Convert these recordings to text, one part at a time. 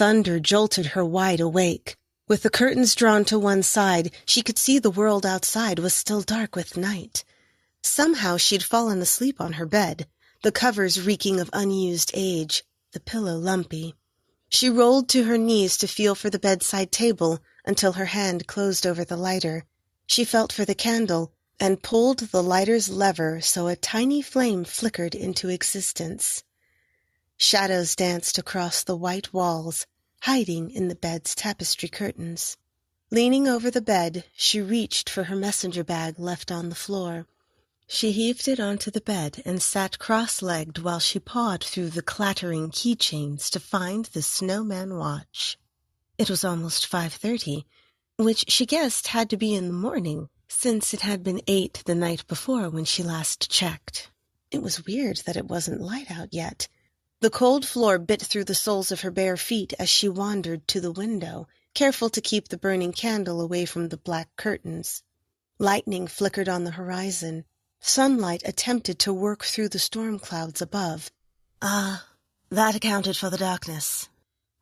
thunder jolted her wide awake. With the curtains drawn to one side, she could see the world outside was still dark with night. Somehow she'd fallen asleep on her bed, the covers reeking of unused age, the pillow lumpy. She rolled to her knees to feel for the bedside table until her hand closed over the lighter. She felt for the candle and pulled the lighter's lever so a tiny flame flickered into existence. Shadows danced across the white walls, hiding in the bed's tapestry curtains. Leaning over the bed, she reached for her messenger bag left on the floor. She heaved it onto the bed and sat cross-legged while she pawed through the clattering keychains to find the snowman watch. It was almost 5:30, which she guessed had to be in the morning, since it had been 8 the night before when she last checked. It was weird that it wasn't light out yet. The cold floor bit through the soles of her bare feet as she wandered to the window, careful to keep the burning candle away from the black curtains. Lightning flickered on the horizon. Sunlight attempted to work through the storm clouds above. That accounted for the darkness.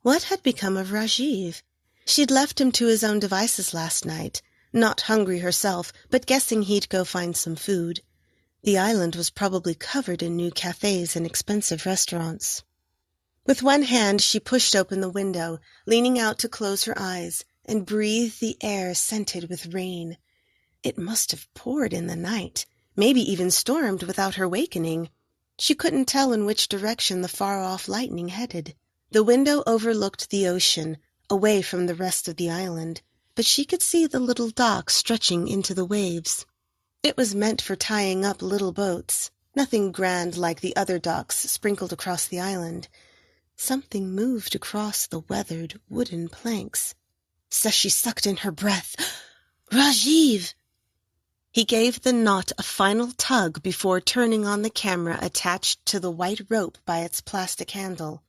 What had become of Rajiv? She'd left him to his own devices last night, not hungry herself, but guessing he'd go find some food. The island was probably covered in new cafes and expensive restaurants. With one hand, she pushed open the window, leaning out to close her eyes and breathe the air scented with rain. It must have poured in the night, maybe even stormed without her wakening. She couldn't tell in which direction the far-off lightning headed. The window overlooked the ocean, away from the rest of the island, but she could see the little dock stretching into the waves. It was meant for tying up little boats, nothing grand like the other docks sprinkled across the island. Something moved across the weathered wooden planks. She sucked in her breath. Rajiv! He gave the knot a final tug before turning on the camera attached to the white rope by its plastic handle.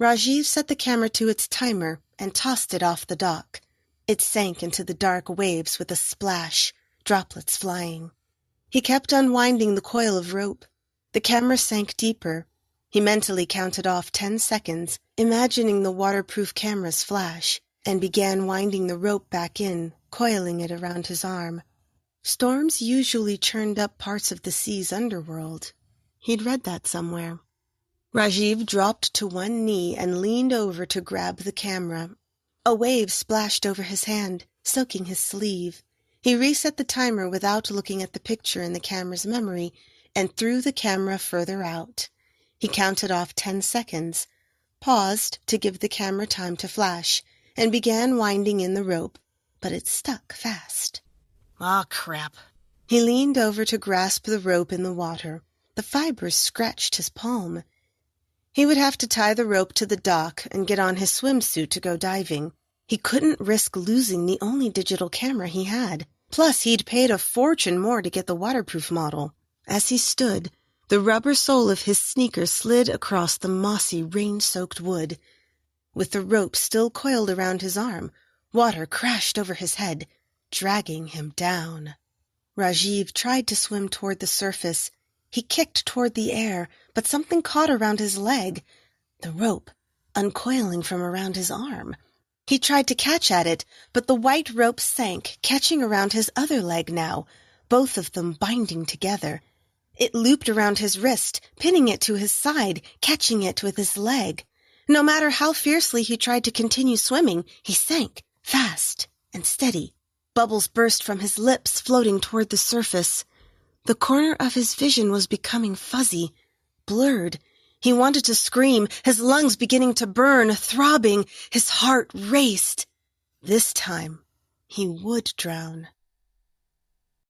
Rajiv set the camera to its timer and tossed it off the dock. It sank into the dark waves with a splash, droplets flying. He kept unwinding the coil of rope. The camera sank deeper. He mentally counted off 10 seconds, imagining the waterproof camera's flash, and began winding the rope back in, coiling it around his arm. Storms usually churned up parts of the sea's underworld. He'd read that somewhere. Rajiv dropped to one knee and leaned over to grab the camera. A wave splashed over his hand, soaking his sleeve. He reset the timer without looking at the picture in the camera's memory and threw the camera further out. He counted off 10 seconds, paused to give the camera time to flash, and began winding in the rope, but it stuck fast. Crap. He leaned over to grasp the rope in the water. The fibers scratched his palm. He would have to tie the rope to the dock and get on his swimsuit to go diving. He couldn't risk losing the only digital camera he had. Plus, he'd paid a fortune more to get the waterproof model. As he stood, the rubber sole of his sneaker slid across the mossy, rain-soaked wood. With the rope still coiled around his arm, water crashed over his head, dragging him down. Rajiv tried to swim toward the surface. He kicked toward the air, but something caught around his leg. The rope, uncoiling from around his arm. He tried to catch at it, but the white rope sank, catching around his other leg now, both of them binding together. It looped around his wrist, pinning it to his side, catching it with his leg. No matter how fiercely he tried to continue swimming, he sank, fast and steady. Bubbles burst from his lips, floating toward the surface. The corner of his vision was becoming fuzzy, blurred. He wanted to scream, his lungs beginning to burn, throbbing. His heart raced. This time, he would drown.